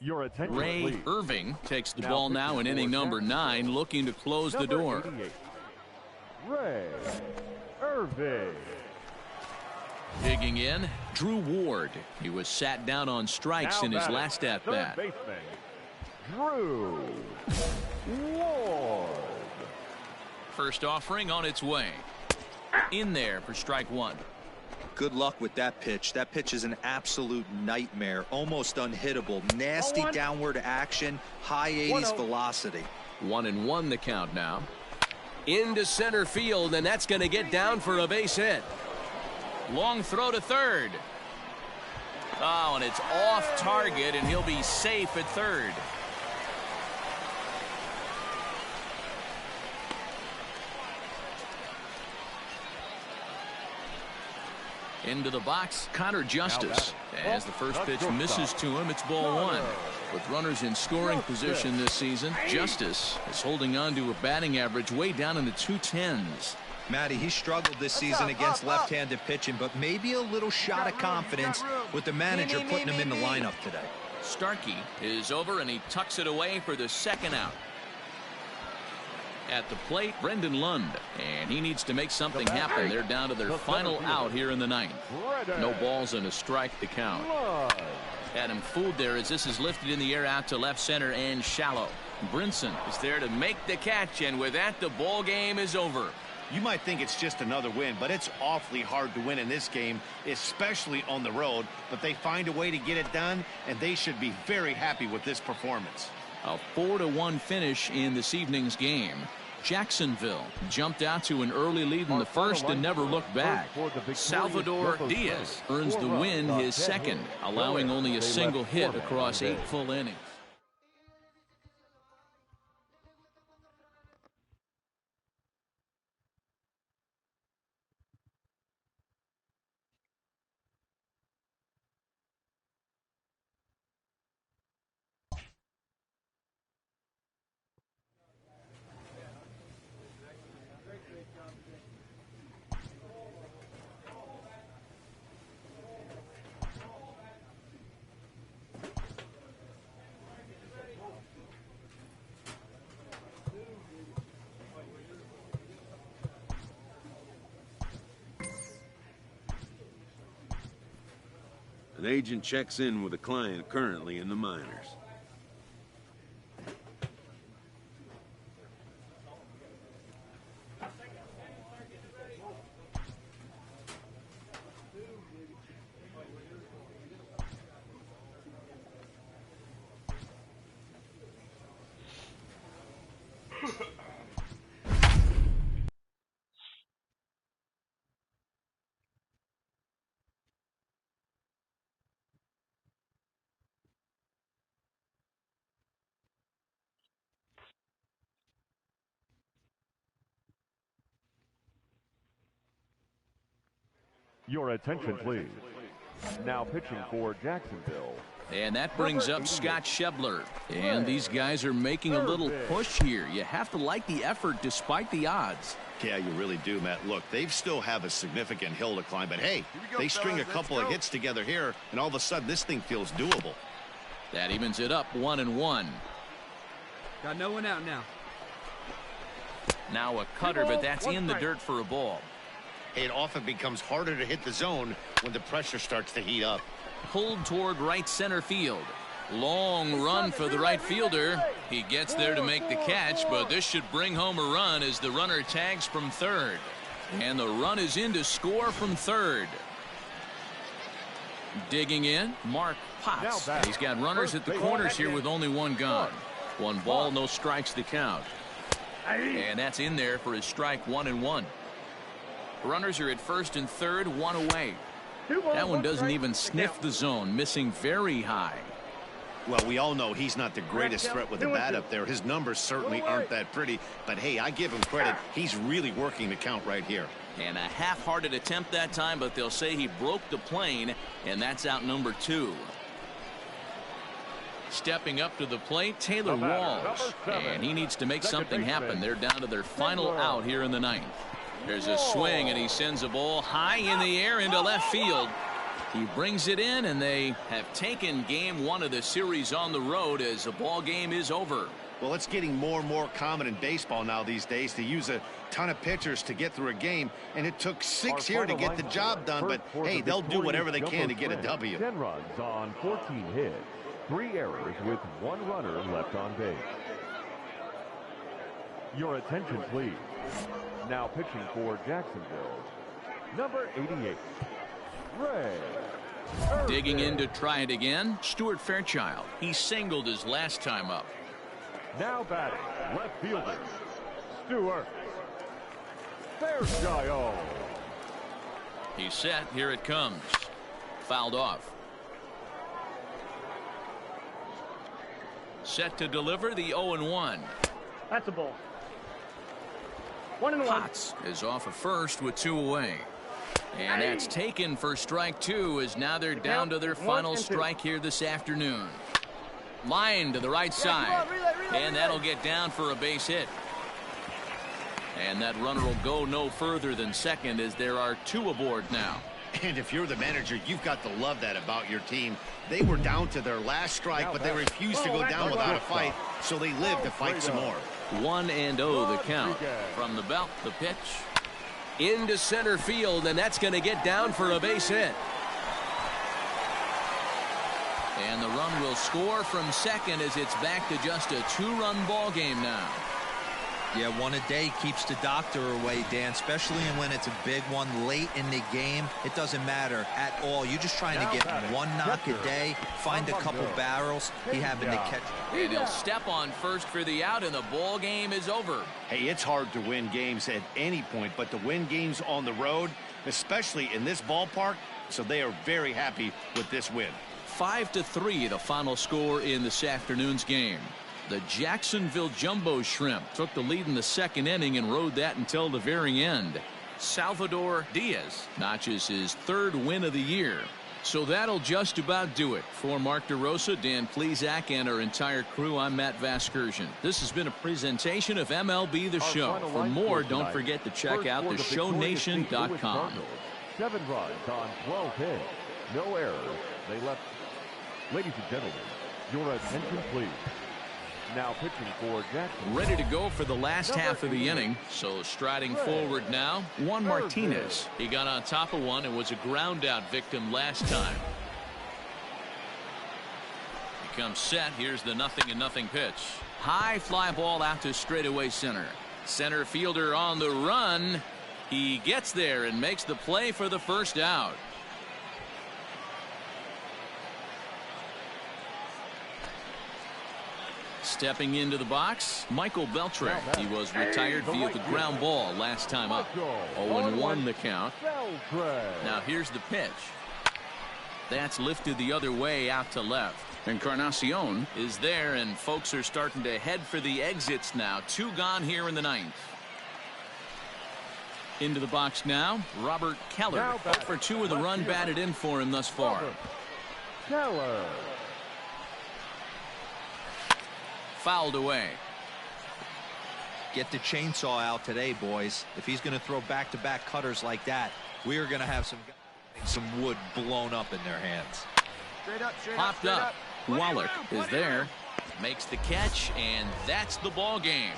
Your attention, Ray please. Irving takes the ball now in inning number 9, looking to close the door. 88, Ray Irving. Digging in, Drew Ward. He was sat down on strikes in his last at-bat. Third baseman, Drew Ward. First offering on its way. In there for strike 1. Good luck with that pitch. That pitch is an absolute nightmare. Almost unhittable. Nasty downward action. High 80s velocity. 1-1 the count now. Into center field, and that's going to get down for a base hit. Long throw to third. Oh, and it's off target, and he'll be safe at third. Into the box, Connor Justice. As the first pitch misses to him, it's ball 1. With runners in scoring position this season, Justice is holding on to a batting average way down in the 210s. Matty, he struggled this season against left-handed pitching, but maybe a little shot of confidence with the manager putting him in the lineup today. Starkey is over, and he tucks it away for the second out. At the plate, Brendan Lund, and he needs to make something happen. They're down to their final out here in the 9th. No balls and a strike to count. Adam fooled there as this is lifted in the air out to left center and shallow. Brinson is there to make the catch, and with that, the ball game is over. You might think it's just another win, but it's awfully hard to win in this game, especially on the road. But they find a way to get it done, and they should be very happy with this performance. A 4-1 finish in this evening's game. Jacksonville jumped out to an early lead in the first and never looked back. Salvador Diaz earns the win, his second, allowing only a single hit across 8 full innings. An agent checks in with a client currently in the minors. Your attention, please. Now pitching for Jacksonville. And that brings up Scott Schebler. And these guys are making a little push here. You have to like the effort despite the odds. Yeah, you really do, Matt. Look, they still have a significant hill to climb, but hey, they string a couple of hits together here, and all of a sudden this thing feels doable. That evens it up 1-1. Got no one out now. Now a cutter, but that's in the dirt for a ball. It often becomes harder to hit the zone when the pressure starts to heat up. Pulled toward right center field. Long run for the right fielder. He gets there to make the catch, but this should bring home a run as the runner tags from third. And the run is in to score from third. Digging in, Mark Potts. And he's got runners at the corners here with only one gone. 1 ball, no strikes to count. And that's in there for his strike 1-1. Runners are at first and third, 1 away. That one doesn't even sniff the zone, missing very high. Well, we all know he's not the greatest threat with the bat up there. His numbers certainly aren't that pretty, but hey, I give him credit. He's really working the count right here. And a half-hearted attempt that time, but they'll say he broke the plane, and that's out number 2. Stepping up to the plate, Taylor Walls, and he needs to make something happen. They're down to their final out here in the 9th. There's a swing, and he sends a ball high in the air into left field. He brings it in, and they have taken game one of the series on the road as the ball game is over. Well, it's getting more and more common in baseball now these days to use a ton of pitchers to get through a game, and it took 6 here to get the job done, but hey, they'll do whatever they can to get a W. 10 runs on 14 hits, 3 errors with 1 runner left on base. Your attention, please. Now pitching for Jacksonville, number 88, Ray. Digging in to try it again, Stuart Fairchild. He singled his last time up. Now batting, left fielder, Stuart Fairchild. He's set. Here it comes. Fouled off. Set to deliver the 0-1. That's a ball. 1-1. Potts is off of first with 2 away. And that's taken for strike 2 as now they're down to their final strike here this afternoon. Line to the right side. And that'll get down for a base hit. And that runner will go no further than second as there are 2 aboard now. And if you're the manager, you've got to love that about your team. They were down to their last strike, but they refused to go down without a fight, so they lived to fight some more. 1-0 the count. From the belt, the pitch. Into center field, and that's going to get down for a base hit. And the run will score from second as it's back to just a 2-run ball game now. Yeah, one a day keeps the doctor away, Dan, especially when it's a big one late in the game. It doesn't matter at all. You're just trying to get one knock a day, find a couple barrels. He happened to catch. And he'll step on first for the out, and the ball game is over. Hey, it's hard to win games at any point, but to win games on the road, especially in this ballpark, so they are very happy with this win. 5-3 the final score in this afternoon's game. The Jacksonville Jumbo Shrimp took the lead in the second inning and rode that until the very end. Salvador Diaz notches his 3rd win of the year. So that'll just about do it. For Mark DeRosa, Dan Plesac, and our entire crew, I'm Matt Vasgersian. This has been a presentation of MLB The Show. For more, don't forget to check out theshownation.com. 7 runs on 12 hits, no errors. They left. Ladies and gentlemen, your attention, please. Now pitching for Jackson. Ready to go for the last half of the inning. So striding forward now, Juan Martinez. He got on top of one and was a ground out victim last time. He comes set. Here's the 0-0 pitch. High fly ball out to straightaway center. Center fielder on the run. He gets there and makes the play for the first out. Stepping into the box, Michael Beltre. He was retired via the ground ball last time up. 0-1 the count. Now here's the pitch. That's lifted the other way out to left. Encarnacion is there, and folks are starting to head for the exits now. 2 gone here in the 9th. Into the box now, Robert Keller. 0 for 2 with a run batted in for him thus far. Keller. Fouled away. Get the chainsaw out today, boys. If he's going to throw back-to-back cutters like that, we are going to have some wood blown up in their hands. Popped up. Wallach is there. Makes the catch, and that's the ball game.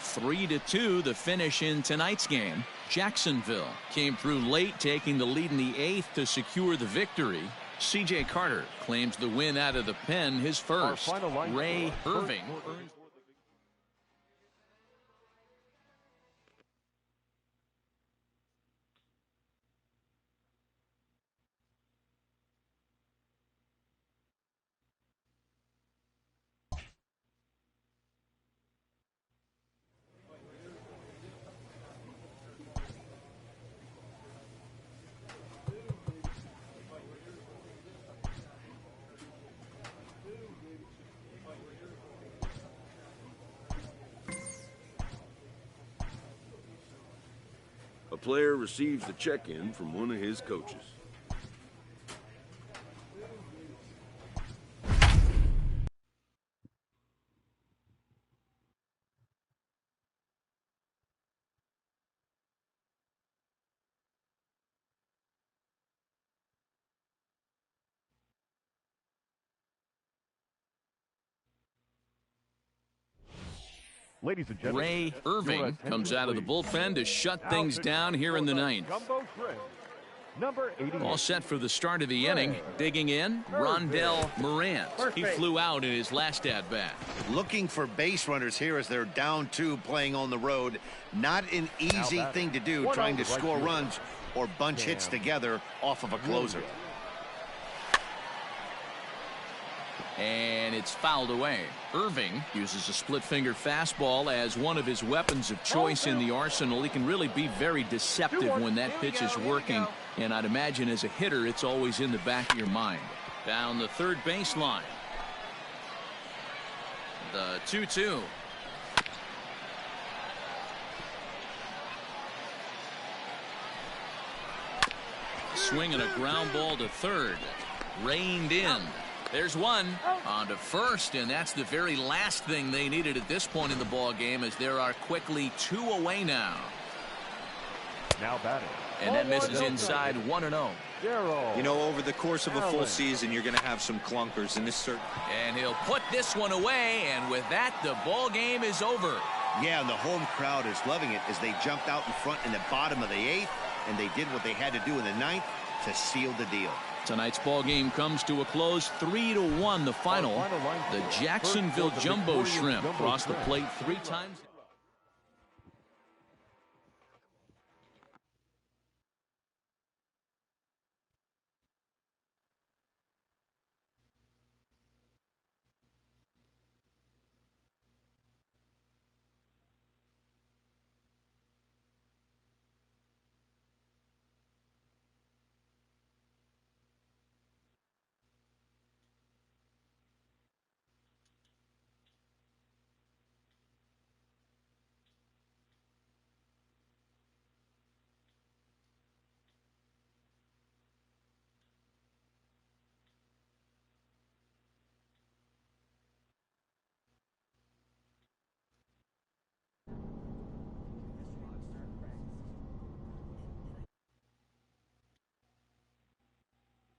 3-2 the finish in tonight's game. Jacksonville came through late, taking the lead in the 8th to secure the victory. C.J. Carter claims the win out of the pen, his first. Ray Irving. A player receives a check-in from one of his coaches. Ladies and gentlemen, Ray Irving comes out of the bullpen to shut things down here in the ninth. Number 88. All set for the start of the inning. Digging in, Rondell Morant. He flew out in his last at-bat. Looking for base runners here as they're down 2 playing on the road. Not an easy thing to do, trying to score runs or bunch hits together off of a closer. And it's fouled away. Irving uses a split-finger fastball as one of his weapons of choice in the arsenal. He can really be very deceptive when that pitch is working. And I'd imagine as a hitter, it's always in the back of your mind. Down the third baseline. The 2-2. Swinging a ground ball to third. Reined in. There's one on to first, and that's the very last thing they needed at this point in the ball game, as there are quickly 2 away now. Now batting. And that misses inside 1-0. You know, over the course of a full season, you're going to have some clunkers in this certain. And he'll put this one away, and with that, the ball game is over. Yeah, and the home crowd is loving it as they jumped out in front in the bottom of the 8th, and they did what they had to do in the 9th to seal the deal. Tonight's ball game comes to a close, 3-1 the final. The Jacksonville Jumbo Shrimp crossed the plate 3 times.